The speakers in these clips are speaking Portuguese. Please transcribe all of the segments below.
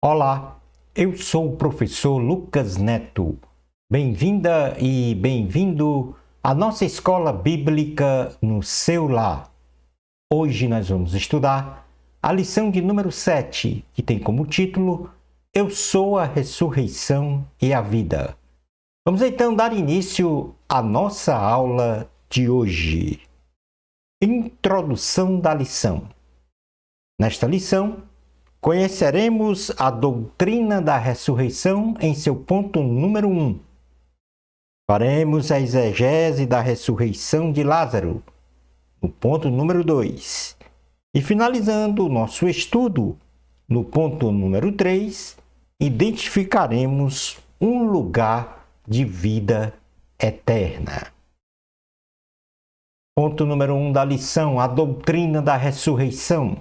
Olá, eu sou o professor Lucas Neto. Bem-vinda e bem-vindo à nossa escola bíblica no seu lar. Hoje nós vamos estudar a lição de número 7, que tem como título Eu sou a ressurreição e a vida. Vamos então dar início à nossa aula de hoje. Introdução da lição. Nesta lição, conheceremos a doutrina da ressurreição em seu ponto número 1. Faremos a exegese da ressurreição de Lázaro, no ponto número 2. E finalizando o nosso estudo, no ponto número 3, identificaremos um lugar de vida eterna. Ponto número 1 da lição, a doutrina da ressurreição.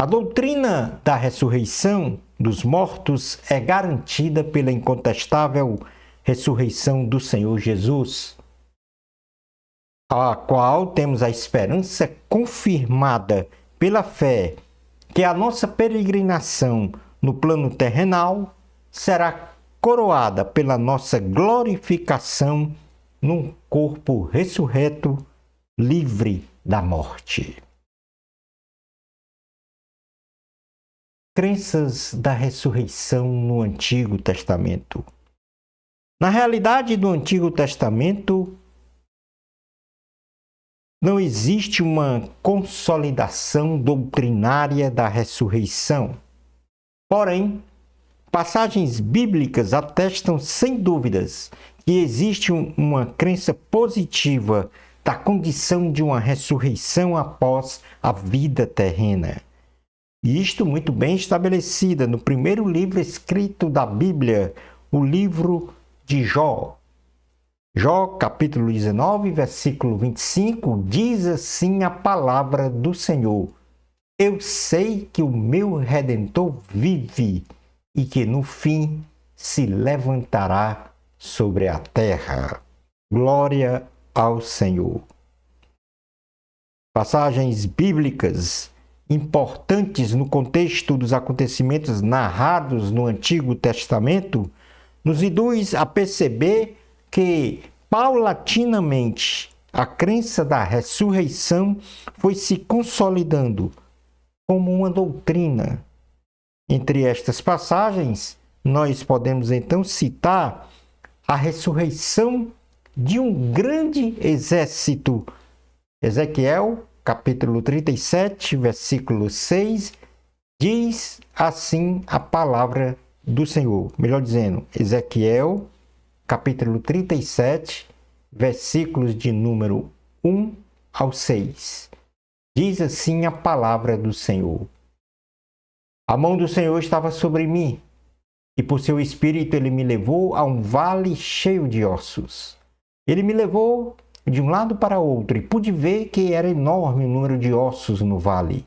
A doutrina da ressurreição dos mortos é garantida pela incontestável ressurreição do Senhor Jesus, a qual temos a esperança confirmada pela fé que a nossa peregrinação no plano terrenal será coroada pela nossa glorificação num corpo ressurreto, livre da morte. Crenças da ressurreição no Antigo Testamento. Na realidade do Antigo Testamento, não existe uma consolidação doutrinária da ressurreição. Porém, passagens bíblicas atestam sem dúvidas que existe uma crença positiva da condição de uma ressurreição após a vida terrena. E isto muito bem estabelecida no primeiro livro escrito da Bíblia, o livro de Jó. Jó, capítulo 19, versículo 25, diz assim a palavra do Senhor: Eu sei que o meu Redentor vive e que no fim se levantará sobre a terra. Glória ao Senhor. Passagens bíblicas importantes no contexto dos acontecimentos narrados no Antigo Testamento nos induz a perceber que, paulatinamente, a crença da ressurreição foi se consolidando como uma doutrina. Entre estas passagens, nós podemos então citar a ressurreição de um grande exército. Ezequiel, capítulo 37, versículo 6, diz assim a palavra do Senhor. Melhor dizendo, Ezequiel, capítulo 37, versículos de número 1 ao 6. Diz assim a palavra do Senhor. A mão do Senhor estava sobre mim, e por seu espírito ele me levou a um vale cheio de ossos. Ele me levou de um lado para outro, e pude ver que era enorme o número de ossos no vale,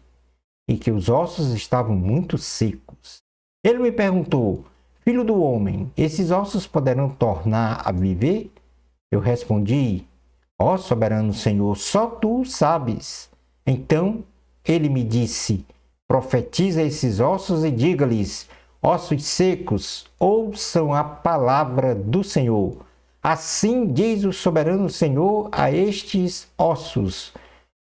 e que os ossos estavam muito secos. Ele me perguntou: Filho do homem, esses ossos poderão tornar a viver? Eu respondi: Ó soberano Senhor, só tu sabes. Então ele me disse: Profetiza esses ossos e diga-lhes: Ossos secos, ouçam a palavra do Senhor. Assim diz o soberano Senhor a estes ossos: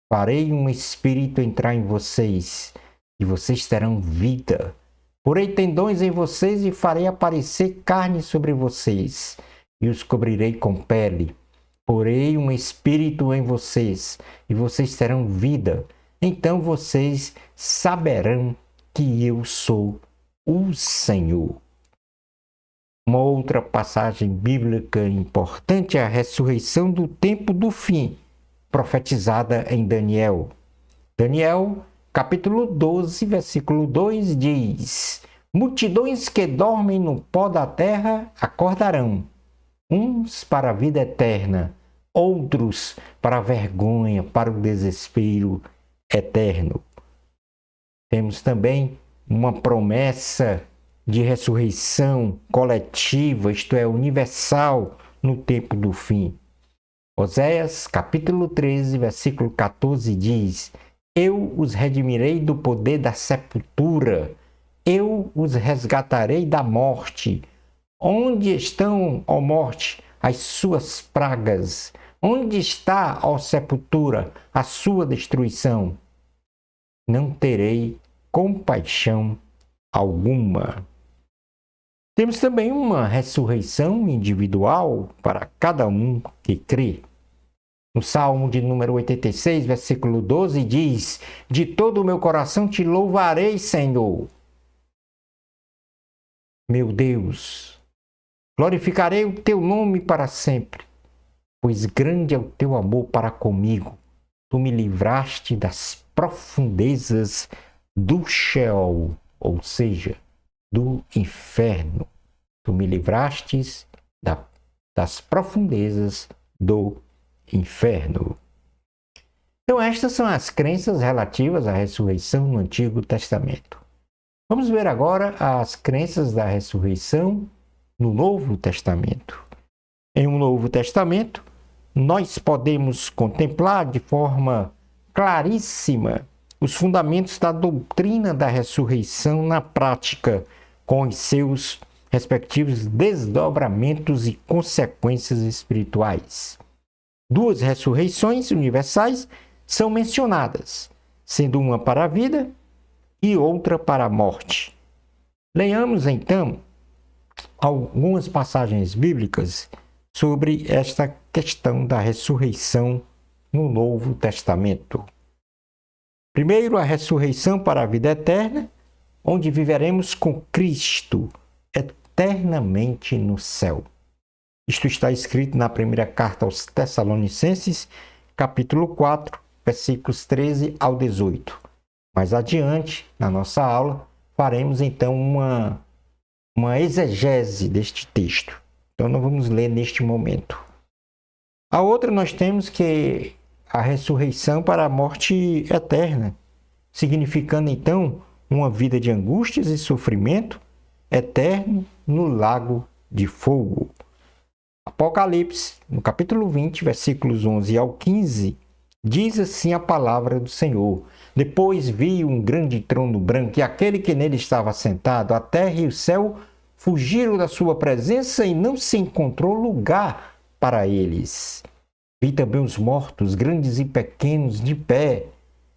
Farei um espírito entrar em vocês, e vocês terão vida. Porei tendões em vocês e farei aparecer carne sobre vocês, e os cobrirei com pele. Porei um espírito em vocês, e vocês terão vida. Então vocês saberão que eu sou o Senhor. Uma outra passagem bíblica importante é a ressurreição do tempo do fim, profetizada em Daniel. Daniel, capítulo 12, versículo 2 diz: Multidões que dormem no pó da terra acordarão, uns para a vida eterna, outros para a vergonha, para o desespero eterno. Temos também uma promessa de ressurreição coletiva, isto é, universal, no tempo do fim. Oséias, capítulo 13, versículo 14 diz: Eu os redimirei do poder da sepultura eu os resgatarei da morte. Onde estão, ó morte, as suas pragas? Onde está, ó sepultura, a sua destruição? Não terei compaixão alguma. Temos também uma ressurreição individual para cada um que crê. No Salmo de número 86, versículo 12, diz: de todo o meu coração te louvarei, Senhor. Meu Deus, glorificarei o teu nome para sempre, pois grande é o teu amor para comigo. Tu me livraste das profundezas do Sheol, ou seja, do inferno. Tu me livrastes das profundezas do inferno. Então, estas são as crenças relativas à ressurreição no Antigo Testamento. Vamos ver agora as crenças da ressurreição no Novo Testamento. Em um Novo Testamento, nós podemos contemplar de forma claríssima os fundamentos da doutrina da ressurreição na prática, com os seus respectivos desdobramentos e consequências espirituais. Duas ressurreições universais são mencionadas, sendo uma para a vida e outra para a morte. Leiamos, então, algumas passagens bíblicas sobre esta questão da ressurreição no Novo Testamento. Primeiro, a ressurreição para a vida eterna, onde viveremos com Cristo eternamente no céu. Isto está escrito na primeira carta aos Tessalonicenses, capítulo 4, versículos 13 ao 18. Mais adiante, na nossa aula, faremos então uma exegese deste texto. Então, não vamos ler neste momento. A outra nós temos que a ressurreição para a morte eterna, significando então uma vida de angústias e sofrimento eterno no lago de fogo. Apocalipse, no capítulo 20, versículos 11 ao 15, diz assim a palavra do Senhor: depois vi um grande trono branco e aquele que nele estava sentado. A terra e o céu fugiram da sua presença e não se encontrou lugar para eles. Vi também os mortos, grandes e pequenos, de pé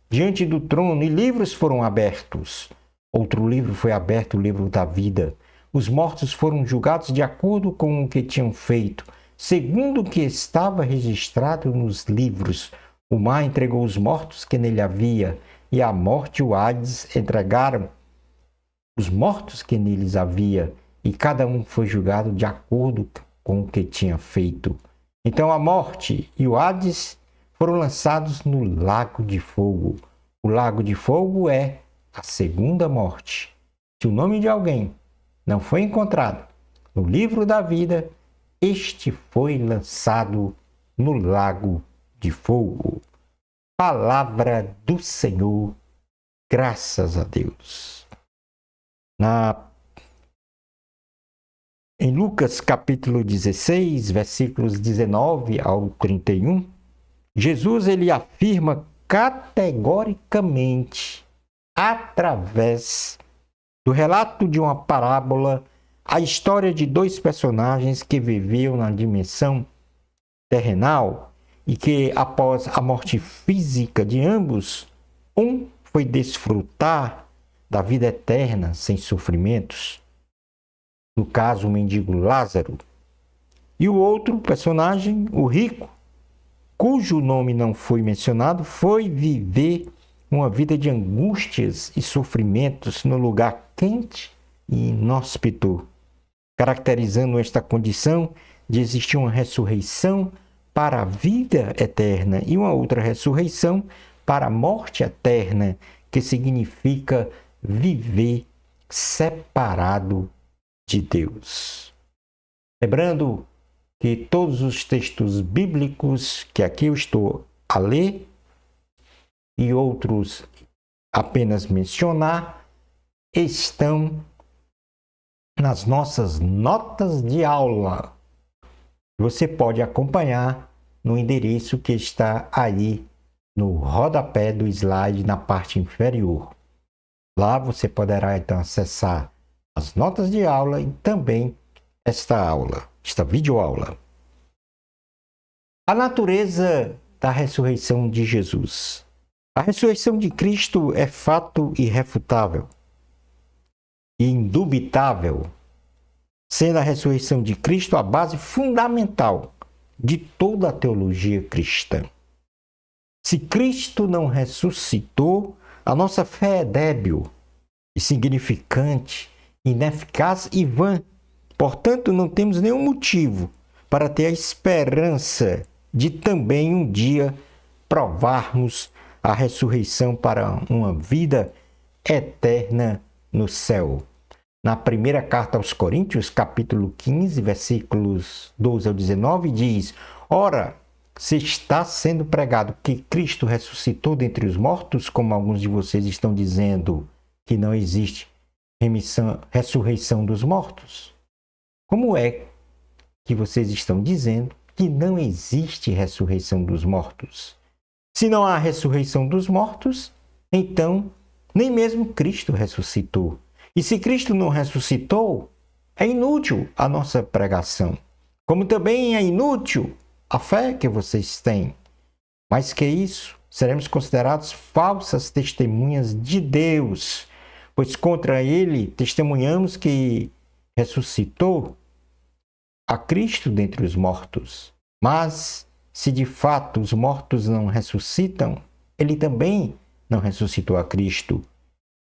diante do trono, e livros foram abertos. Outro livro foi aberto, o livro da vida. Os mortos foram julgados de acordo com o que tinham feito, segundo o que estava registrado nos livros. O mar entregou os mortos que nele havia, e a morte e o Hades entregaram os mortos que neles havia, e cada um foi julgado de acordo com o que tinha feito. Então a morte e o Hades foram lançados no lago de fogo. O lago de fogo é a segunda morte. Se o nome de alguém não foi encontrado no livro da vida, este foi lançado no lago de fogo. Palavra do Senhor, graças a Deus. Em Lucas capítulo 16, versículos 19 ao 31, Jesus ele afirma categoricamente, através do relato de uma parábola, a história de dois personagens que viviam na dimensão terrenal e que, após a morte física de ambos, um foi desfrutar da vida eterna sem sofrimentos, no caso o mendigo Lázaro, e o outro personagem, o rico, cujo nome não foi mencionado, foi viver uma vida de angústias e sofrimentos no lugar quente e inóspito, caracterizando esta condição de existir uma ressurreição para a vida eterna e uma outra ressurreição para a morte eterna, que significa viver separado de Deus. Lembrando que todos os textos bíblicos que aqui eu estou a ler e outros apenas mencionar estão nas nossas notas de aula. Você pode acompanhar no endereço que está aí no rodapé do slide na parte inferior. Lá você poderá então acessar as notas de aula e também esta videoaula. A natureza da ressurreição de Jesus. A ressurreição de Cristo é fato irrefutável e indubitável, sendo a ressurreição de Cristo a base fundamental de toda a teologia cristã. Se Cristo não ressuscitou, a nossa fé é débil, insignificante, ineficaz e vã. Portanto, não temos nenhum motivo para ter a esperança de também um dia provarmos a ressurreição para uma vida eterna no céu. Na primeira carta aos Coríntios, capítulo 15, versículos 12 ao 19, diz: Ora, se está sendo pregado que Cristo ressuscitou dentre os mortos, como alguns de vocês estão dizendo que não existe ressurreição dos mortos, como é que vocês estão dizendo que não existe ressurreição dos mortos? Se não há ressurreição dos mortos, então nem mesmo Cristo ressuscitou. E se Cristo não ressuscitou, é inútil a nossa pregação, como também é inútil a fé que vocês têm. Mais que isso, seremos considerados falsas testemunhas de Deus, pois contra ele testemunhamos que ressuscitou a Cristo dentre os mortos. Mas, se de fato os mortos não ressuscitam, ele também não ressuscitou a Cristo.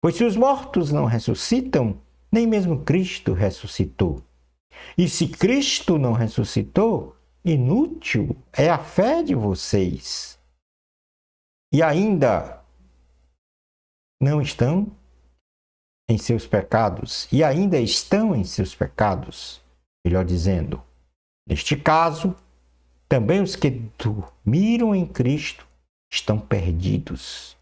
Pois se os mortos não ressuscitam, nem mesmo Cristo ressuscitou. E se Cristo não ressuscitou, inútil é a fé de vocês. E ainda não estão em seus pecados, e ainda estão em seus pecados, melhor dizendo. Neste caso, também os que dormiram em Cristo estão perdidos.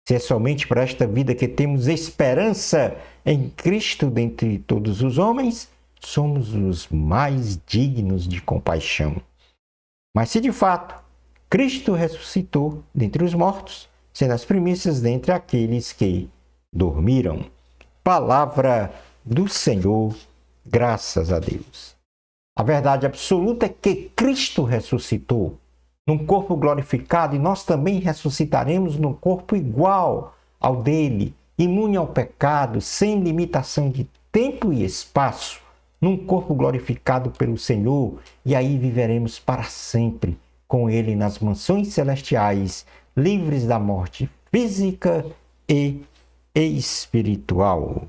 Se é somente para esta vida que temos esperança em Cristo dentre todos os homens, somos os mais dignos de compaixão. Mas se de fato Cristo ressuscitou dentre os mortos, sendo as primícias dentre aqueles que dormiram. Palavra do Senhor, graças a Deus. A verdade absoluta é que Cristo ressuscitou num corpo glorificado e nós também ressuscitaremos num corpo igual ao dele, imune ao pecado, sem limitação de tempo e espaço, num corpo glorificado pelo Senhor, e aí viveremos para sempre com ele nas mansões celestiais, livres da morte física e espiritual.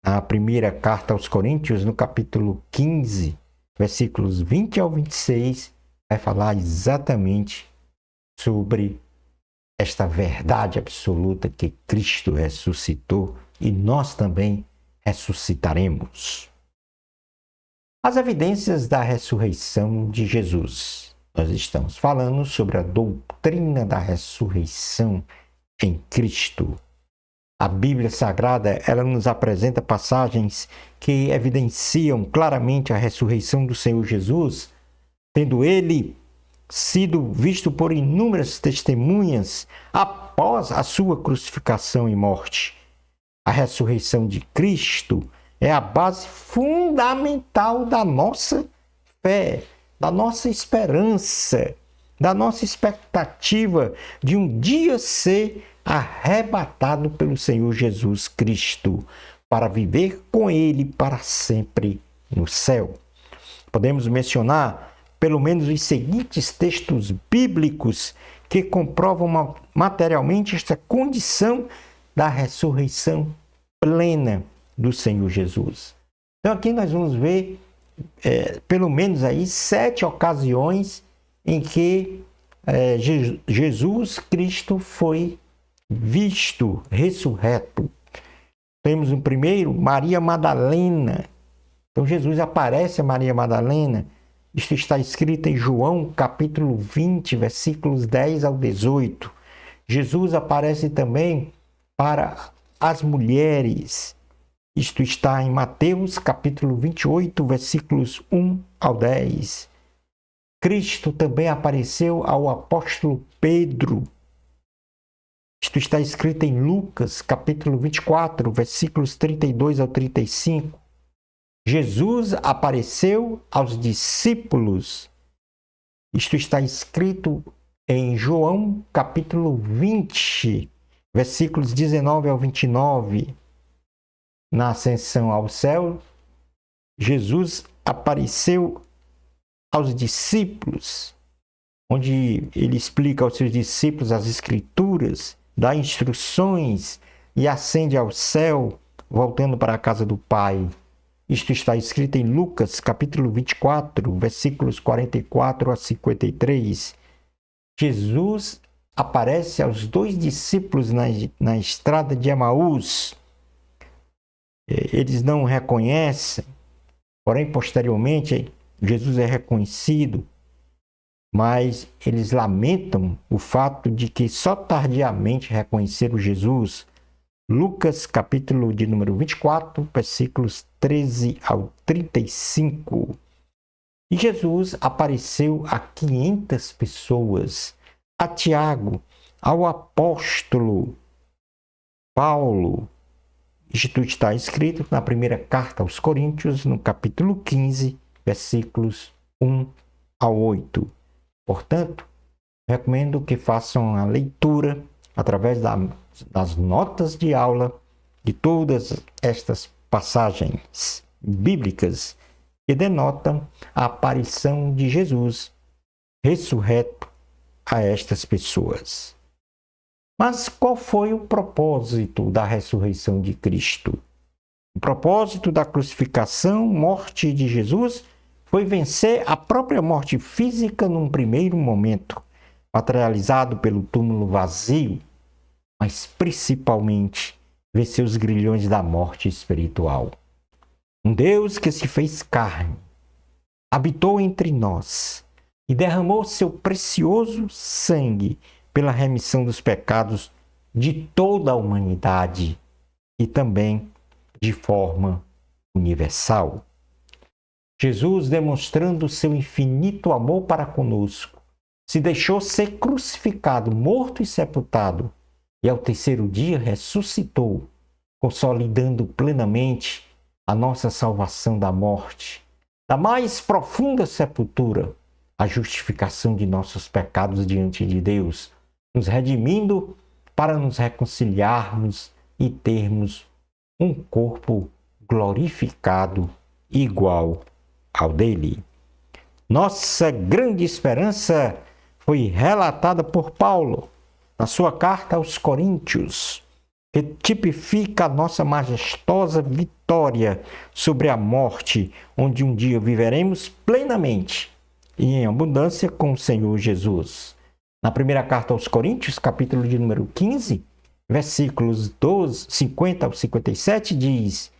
A primeira carta aos Coríntios, no capítulo 15, versículos 20 ao 26, vai falar exatamente sobre esta verdade absoluta que Cristo ressuscitou e nós também ressuscitaremos. As evidências da ressurreição de Jesus. Nós estamos falando sobre a doutrina da ressurreição em Cristo. A Bíblia Sagrada, ela nos apresenta passagens que evidenciam claramente a ressurreição do Senhor Jesus, tendo ele sido visto por inúmeras testemunhas após a sua crucificação e morte. A ressurreição de Cristo é a base fundamental da nossa fé, da nossa esperança, da nossa expectativa de um dia ser arrebatado pelo Senhor Jesus Cristo, para viver com Ele para sempre no céu. Podemos mencionar pelo menos os seguintes textos bíblicos que comprovam materialmente esta condição da ressurreição plena do Senhor Jesus. Então aqui nós vamos ver pelo menos aí 7 ocasiões em que Jesus Cristo foi visto ressurreto. Temos o primeiro, Maria Madalena. Então Jesus aparece a Maria Madalena. Isto está escrito em João, capítulo 20, versículos 10 ao 18. Jesus aparece também para as mulheres. Isto está em Mateus, capítulo 28, versículos 1 ao 10. Cristo também apareceu ao apóstolo Pedro. Isto está escrito em Lucas, capítulo 24, versículos 32 ao 35. Jesus apareceu aos discípulos. Isto está escrito em João, capítulo 20, versículos 19 ao 29. Na ascensão ao céu, Jesus apareceu aos discípulos, onde ele explica aos seus discípulos as Escrituras, dá instruções e ascende ao céu, voltando para a casa do Pai. Isto está escrito em Lucas, capítulo 24, versículos 44 a 53. Jesus aparece aos 2 discípulos na estrada de Emaús. Eles não o reconhecem, porém, posteriormente, Jesus é reconhecido, mas eles lamentam o fato de que só tardiamente reconheceram Jesus. Lucas, capítulo de número 24, versículos 13 ao 35. E Jesus apareceu a 500 pessoas, a Tiago, ao apóstolo Paulo. Isto está escrito na primeira carta aos Coríntios, no capítulo 15, versículos 1 ao 8. Portanto, recomendo que façam a leitura através das notas de aula de todas estas passagens bíblicas que denotam a aparição de Jesus ressurreto a estas pessoas. Mas qual foi o propósito da ressurreição de Cristo? O propósito da crucificação, morte de Jesus, foi vencer a própria morte física num primeiro momento, materializado pelo túmulo vazio, mas principalmente vencer os grilhões da morte espiritual. Um Deus que se fez carne, habitou entre nós e derramou seu precioso sangue pela remissão dos pecados de toda a humanidade e também de forma universal. Jesus, demonstrando seu infinito amor para conosco, se deixou ser crucificado, morto e sepultado, e ao terceiro dia ressuscitou, consolidando plenamente a nossa salvação da morte, da mais profunda sepultura, a justificação de nossos pecados diante de Deus, nos redimindo para nos reconciliarmos e termos um corpo glorificado igual ao dele. Nossa grande esperança foi relatada por Paulo na sua carta aos Coríntios, que tipifica a nossa majestosa vitória sobre a morte, onde um dia viveremos plenamente e em abundância com o Senhor Jesus. Na primeira carta aos Coríntios, capítulo de número 15, versículos 50 ao 57, diz: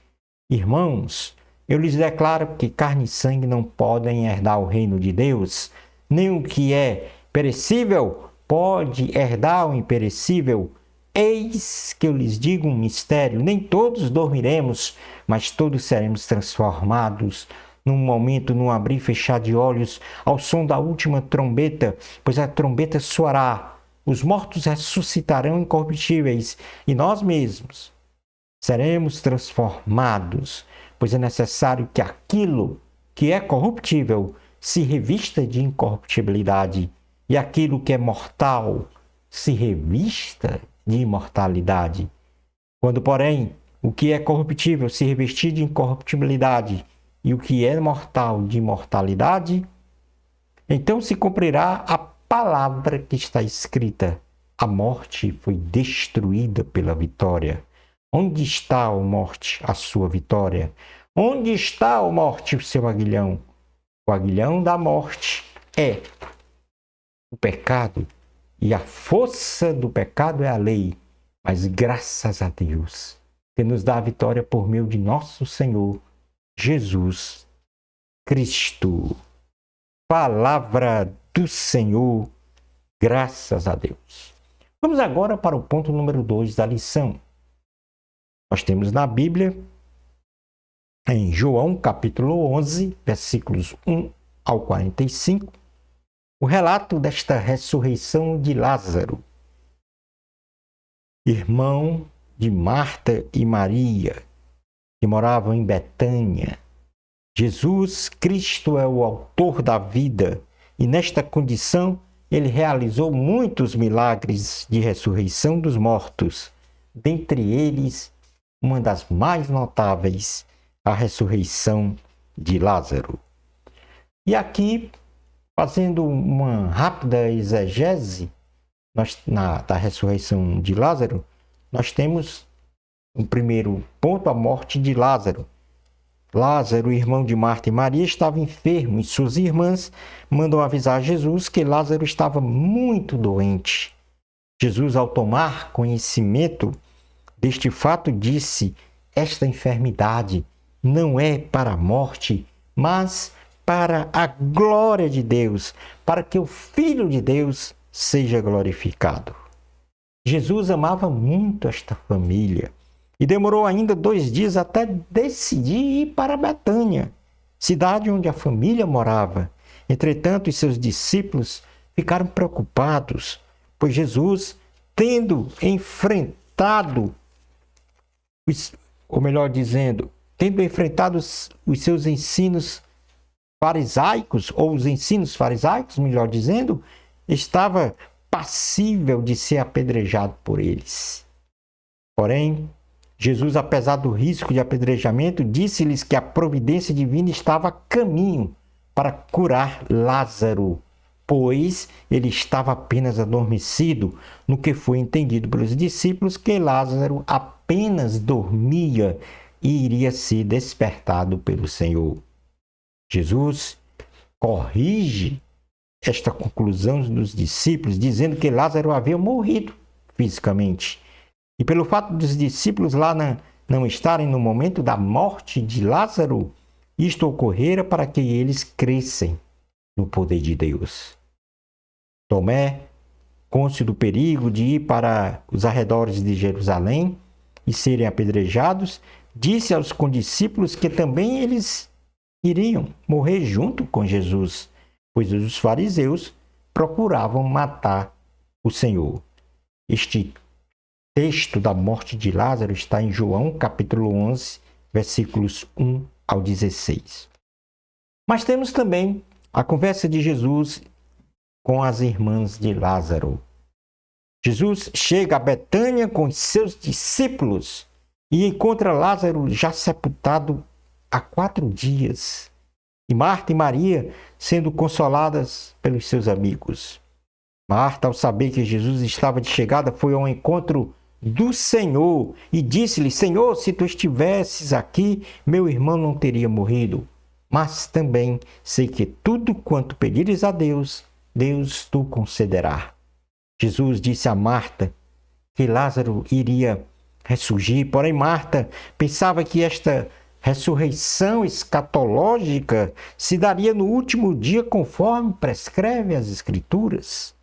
Irmãos, eu lhes declaro que carne e sangue não podem herdar o reino de Deus, nem o que é perecível pode herdar o imperecível. Eis que eu lhes digo um mistério: nem todos dormiremos, mas todos seremos transformados num momento, num abrir e fechar de olhos, ao som da última trombeta, pois a trombeta soará, os mortos ressuscitarão incorruptíveis, e nós mesmos seremos transformados, pois é necessário que aquilo que é corruptível se revista de incorruptibilidade, e aquilo que é mortal se revista de imortalidade. Quando, porém, o que é corruptível se revestir de incorruptibilidade e o que é mortal de imortalidade, então se cumprirá a palavra que está escrita: a morte foi destruída pela vitória. Onde está, ó morte, a sua vitória? Onde está, ó morte, o seu aguilhão? O aguilhão da morte é o pecado, e a força do pecado é a lei. Mas graças a Deus, que nos dá a vitória por meio de nosso Senhor Jesus Cristo. Palavra do Senhor, graças a Deus. Vamos agora para o ponto número 2 da lição. Nós temos na Bíblia, em João capítulo 11, versículos 1 ao 45, o relato desta ressurreição de Lázaro. irmão de Marta e Maria, que moravam em Betânia. Jesus Cristo é o autor da vida e nesta condição ele realizou muitos milagres de ressurreição dos mortos, dentre eles uma das mais notáveis, a ressurreição de Lázaro. E fazendo uma rápida exegese da ressurreição de Lázaro, nós temos o primeiro ponto, a morte de Lázaro. Lázaro, irmão de Marta e Maria, estava enfermo e suas irmãs mandam avisar Jesus que Lázaro estava muito doente. Jesus, ao tomar conhecimento deste fato, disse: esta enfermidade não é para a morte, mas para a glória de Deus, para que o Filho de Deus seja glorificado. Jesus amava muito esta família e demorou ainda 2 dias até decidir ir para Betânia, cidade onde a família morava. Entretanto, os seus discípulos ficaram preocupados, pois Jesus, tendo enfrentado os seus ensinos farisaicos, ou os ensinos farisaicos, melhor dizendo, estava passível de ser apedrejado por eles. Porém, Jesus, apesar do risco de apedrejamento, disse-lhes que a providência divina estava a caminho para curar Lázaro, pois ele estava apenas adormecido, no que foi entendido pelos discípulos que Lázaro apenas dormia e iria ser despertado pelo Senhor. Jesus corrige esta conclusão dos discípulos, dizendo que Lázaro havia morrido fisicamente. E pelo fato dos discípulos lá não estarem no momento da morte de Lázaro, isto ocorrera para que eles crescem no poder de Deus. Tomé, cônscio do perigo de ir para os arredores de Jerusalém e serem apedrejados, disse aos condiscípulos que também eles iriam morrer junto com Jesus, pois os fariseus procuravam matar o Senhor. Este texto da morte de Lázaro está em João, capítulo 11, versículos 1 ao 16. Mas temos também a conversa de Jesus com as irmãs de Lázaro. Jesus chega a Betânia com os seus discípulos e encontra Lázaro já sepultado há 4 dias, e Marta e Maria sendo consoladas pelos seus amigos. Marta, ao saber que Jesus estava de chegada, foi ao encontro do Senhor e disse-lhe: Senhor, se tu estivesses aqui, meu irmão não teria morrido. Mas também sei que tudo quanto pedires a Deus, Deus tu concederá. Jesus disse a Marta que Lázaro iria ressurgir, porém Marta pensava que esta ressurreição escatológica se daria no último dia, conforme prescreve as Escrituras.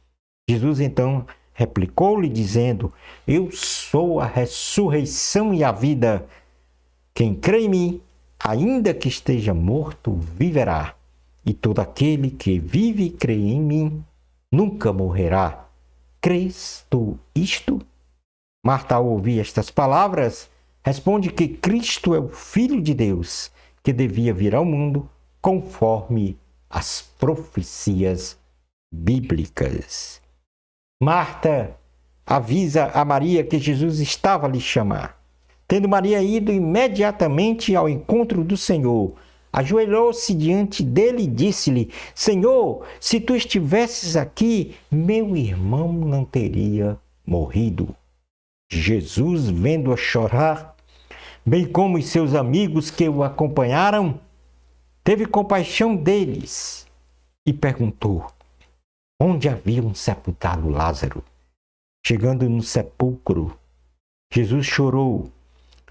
Jesus então replicou-lhe dizendo: eu sou a ressurreição e a vida. Quem crê em mim, ainda que esteja morto, viverá. E todo aquele que vive e crê em mim, nunca morrerá. Crês tu isto? Marta, ao ouvir estas palavras, responde que Cristo é o Filho de Deus, que devia vir ao mundo conforme as profecias bíblicas. Marta avisa a Maria que Jesus estava a lhe chamar. Tendo Maria ido imediatamente ao encontro do Senhor, ajoelhou-se diante dele e disse-lhe: Senhor, se tu estivesses aqui, meu irmão não teria morrido. Jesus, vendo-a chorar, bem como os seus amigos que o acompanharam, teve compaixão deles e perguntou: onde haviam sepultado Lázaro? Chegando no sepulcro, Jesus chorou,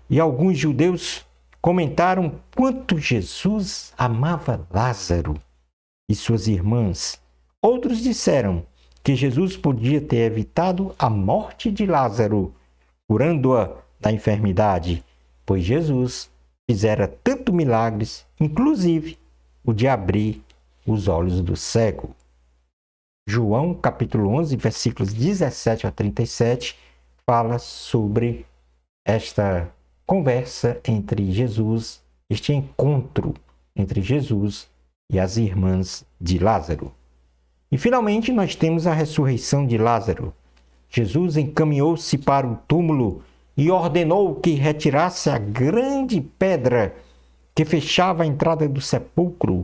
e alguns judeus comentaram quanto Jesus amava Lázaro e suas irmãs. Outros disseram que Jesus podia ter evitado a morte de Lázaro, curando-a da enfermidade, pois Jesus fizera tanto milagres, inclusive o de abrir os olhos do cego. João, capítulo 11, versículos 17 a 37, fala sobre esta conversa entre Jesus, este encontro entre Jesus e as irmãs de Lázaro. E finalmente nós temos a ressurreição de Lázaro. Jesus encaminhou-se para o túmulo e ordenou que retirasse a grande pedra que fechava a entrada do sepulcro.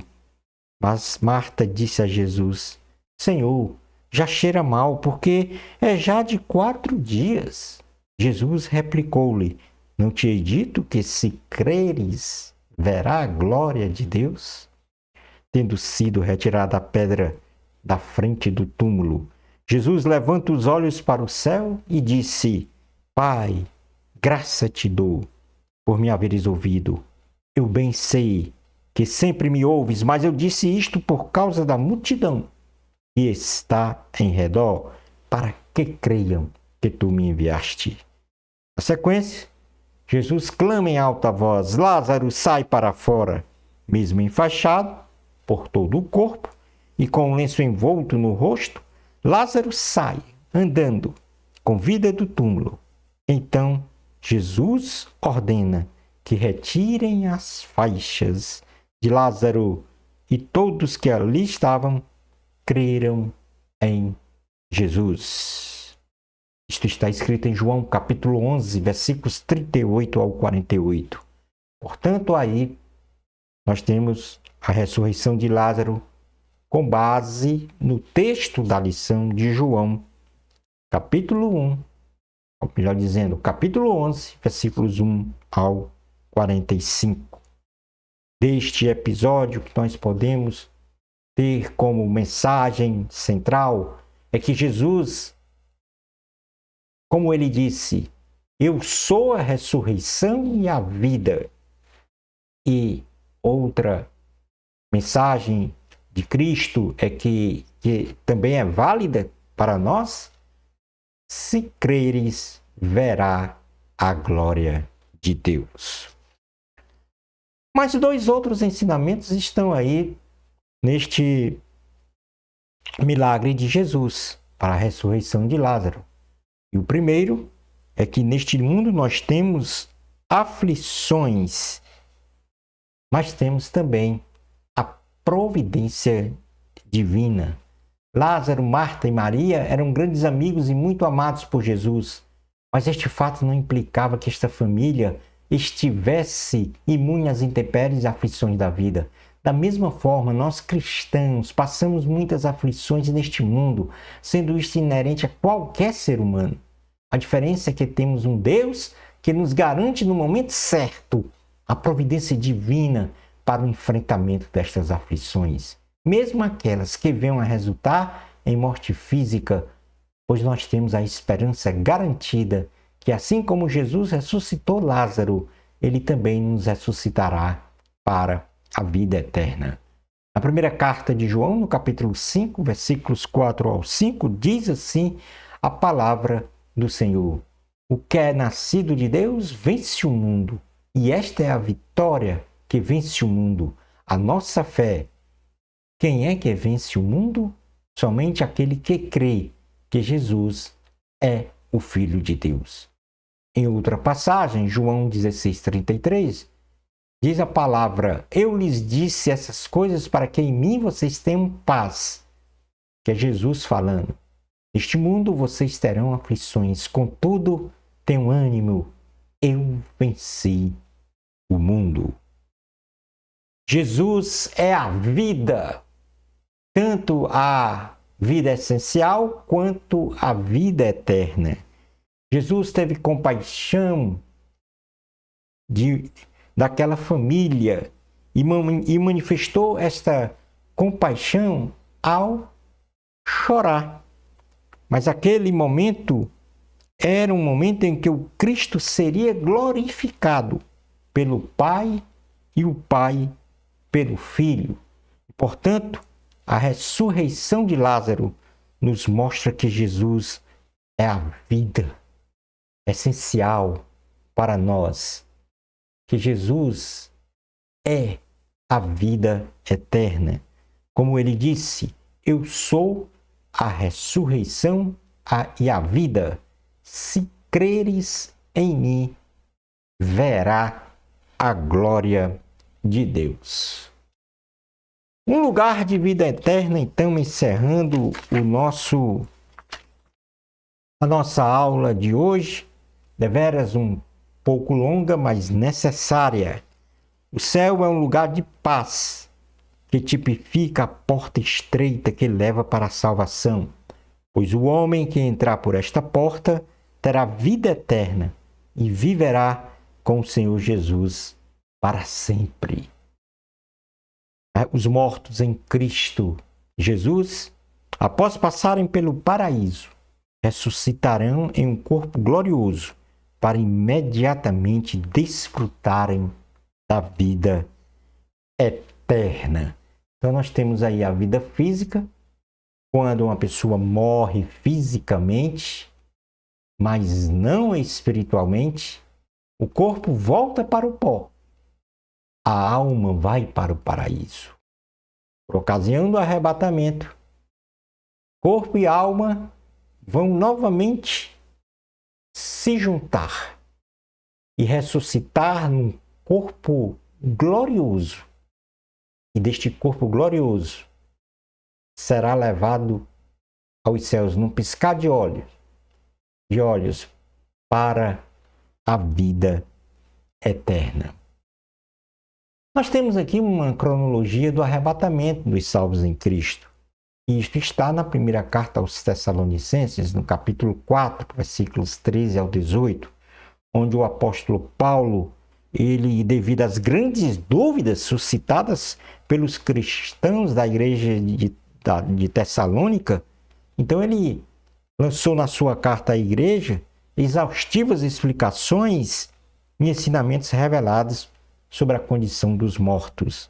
Mas Marta disse a Jesus: Senhor, já cheira mal, porque é já de 4 dias. Jesus replicou-lhe: Não te hei dito que, se creres, verá a glória de Deus? Tendo sido retirada a pedra da frente do túmulo, Jesus levanta os olhos para o céu e disse: Pai, graça te dou por me haveres ouvido. Eu bem sei que sempre me ouves, mas eu disse isto por causa da multidão que está em redor, para que creiam que tu me enviaste. Na sequência, Jesus clama em alta voz: Lázaro, sai para fora. Mesmo enfaixado por todo o corpo e com um lenço envolto no rosto, Lázaro sai, andando, com vida do túmulo. Então, Jesus ordena que retirem as faixas de Lázaro, e todos que ali estavam creram em Jesus. Isto está escrito em João capítulo 11, versículos 38 ao 48. Portanto, aí nós temos a ressurreição de Lázaro com base no texto da lição de João, capítulo 1, ou melhor dizendo, capítulo 11, versículos 1 ao 45. Deste episódio que nós podemos ter como mensagem central é que Jesus, como ele disse, eu sou a ressurreição e a vida. E outra mensagem de Cristo é que também é válida para nós: se creres, verá a glória de Deus. Mas 2 outros ensinamentos estão aí neste milagre de Jesus para a ressurreição de Lázaro. E o primeiro é que neste mundo nós temos aflições, mas temos também a providência divina. Lázaro, Marta e Maria eram grandes amigos e muito amados por Jesus, mas este fato não implicava que esta família estivesse imune às intempéries e aflições da vida. Da mesma forma, nós cristãos passamos muitas aflições neste mundo, sendo isto inerente a qualquer ser humano. A diferença é que temos um Deus que nos garante no momento certo a providência divina para o enfrentamento destas aflições, mesmo aquelas que venham a resultar em morte física, pois nós temos a esperança garantida que, assim como Jesus ressuscitou Lázaro, ele também nos ressuscitará para a vida eterna. Na primeira carta de João, no capítulo 5, versículos 4 ao 5, diz assim a palavra do Senhor: O que é nascido de Deus vence o mundo, e esta é a vitória que vence o mundo, a nossa fé. Quem é que vence o mundo? Somente aquele que crê que Jesus é o Filho de Deus. Em outra passagem, João 16:33, diz a palavra: Eu lhes disse essas coisas para que em mim vocês tenham paz. Que é Jesus falando. Neste mundo vocês terão aflições, contudo, tenham ânimo, eu venci o mundo. Jesus é a vida, tanto a vida essencial quanto a vida eterna. Jesus teve compaixão daquela família e manifestou esta compaixão ao chorar. Mas aquele momento era um momento em que o Cristo seria glorificado pelo Pai e o Pai pelo Filho. Portanto, a ressurreição de Lázaro nos mostra que Jesus é a vida essencial para nós, que Jesus é a vida eterna. Como ele disse, eu sou a ressurreição e a vida. Se creres em mim, verá a glória de Deus. Um lugar de vida eterna, então, encerrando a nossa aula de hoje, deveras um pouco longa, mas necessária. O céu é um lugar de paz, que tipifica a porta estreita que leva para a salvação, pois o homem que entrar por esta porta terá vida eterna e viverá com o Senhor Jesus para sempre. Os mortos em Cristo Jesus, após passarem pelo paraíso, ressuscitarão em um corpo glorioso para imediatamente desfrutarem da vida eterna. Então nós temos aí a vida física, quando uma pessoa morre fisicamente, mas não espiritualmente, o corpo volta para o pó. A alma vai para o paraíso. Por ocasião do arrebatamento, corpo e alma vão novamente se juntar e ressuscitar num corpo glorioso. E deste corpo glorioso será levado aos céus num piscar de olhos para a vida eterna. Nós temos aqui uma cronologia do arrebatamento dos salvos em Cristo. E isto está na primeira carta aos Tessalonicenses, no capítulo 4, versículos 13 ao 18, onde o apóstolo Paulo, ele, devido às grandes dúvidas suscitadas pelos cristãos da igreja de Tessalônica, então ele lançou na sua carta à igreja exaustivas explicações e ensinamentos revelados sobre a condição dos mortos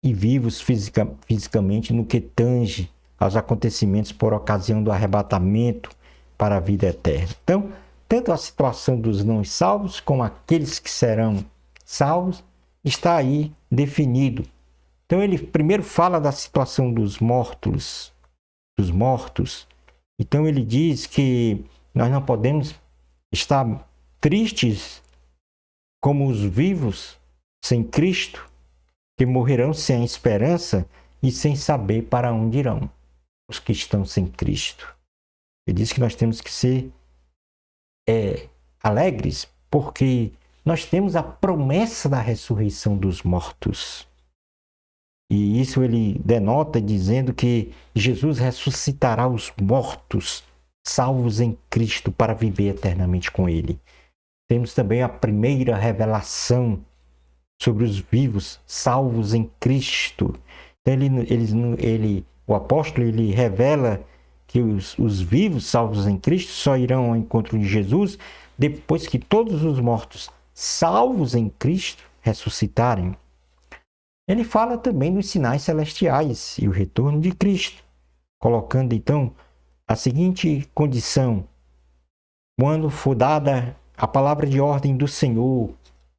e vivos fisicamente no que tange aos acontecimentos por ocasião do arrebatamento para a vida eterna. Então, tanto a situação dos não salvos como aqueles que serão salvos está aí definido. Então, ele primeiro fala da situação dos mortos. Então, ele diz que nós não podemos estar tristes como os vivos sem Cristo, que morrerão sem esperança e sem saber para onde irão, os que estão sem Cristo. Ele diz que nós temos que ser alegres, porque nós temos a promessa da ressurreição dos mortos. E isso ele denota dizendo que Jesus ressuscitará os mortos, salvos em Cristo, para viver eternamente com Ele. Temos também a primeira revelação sobre os vivos, salvos em Cristo. Então, o apóstolo ele revela que os vivos, salvos em Cristo, só irão ao encontro de Jesus depois que todos os mortos, salvos em Cristo, ressuscitarem. Ele fala também dos sinais celestiais e o retorno de Cristo, colocando então a seguinte condição: quando for dada a palavra de ordem do Senhor,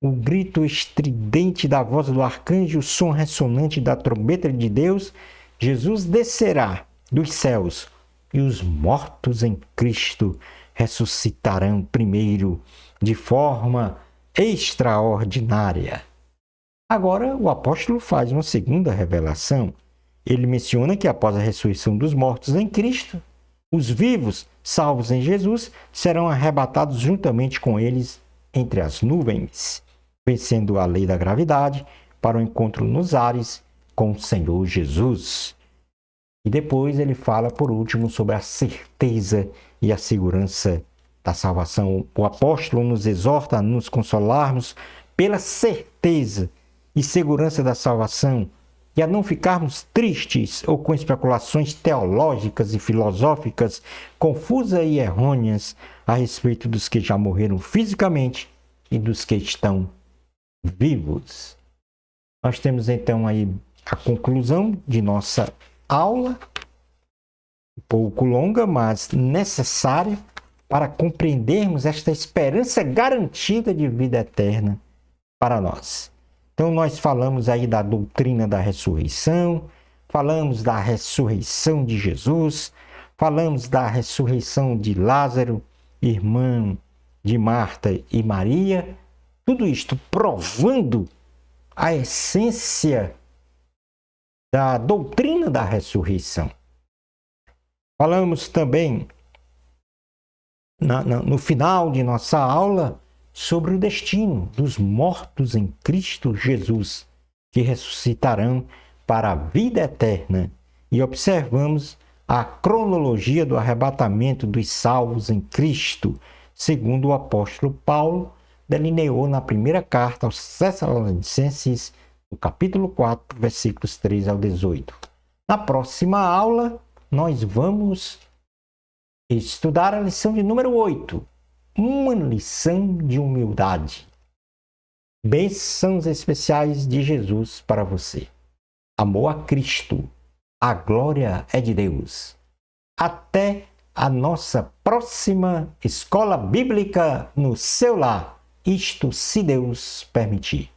o grito estridente da voz do arcanjo, o som ressonante da trombeta de Deus, Jesus descerá dos céus e os mortos em Cristo ressuscitarão primeiro de forma extraordinária. Agora, o apóstolo faz uma segunda revelação. Ele menciona que após a ressurreição dos mortos em Cristo, os vivos, salvos em Jesus, serão arrebatados juntamente com eles entre as nuvens, vencendo a lei da gravidade para o encontro nos ares com o Senhor Jesus. E depois ele fala, por último, sobre a certeza e a segurança da salvação. O apóstolo nos exorta a nos consolarmos pela certeza e segurança da salvação e a não ficarmos tristes ou com especulações teológicas e filosóficas confusas e errôneas a respeito dos que já morreram fisicamente e dos que estão vivos. Nós temos então aí a conclusão de nossa aula, um pouco longa, mas necessária para compreendermos esta esperança garantida de vida eterna para nós. Então nós falamos aí da doutrina da ressurreição, falamos da ressurreição de Jesus, falamos da ressurreição de Lázaro irmã de Marta e Maria, tudo isto provando a essência da doutrina da ressurreição. Falamos também, no final de nossa aula, sobre o destino dos mortos em Cristo Jesus, que ressuscitarão para a vida eterna, e observamos a cronologia do arrebatamento dos salvos em Cristo, segundo o apóstolo Paulo delineou na primeira carta aos Tessalonicenses, no capítulo 4, versículos 13 ao 18. Na próxima aula, nós vamos estudar a lição de número 8, uma lição de humildade. Bênçãos especiais de Jesus para você. Amor a Cristo. A glória é de Deus. Até a nossa próxima escola bíblica no seu lar. Isto se Deus permitir.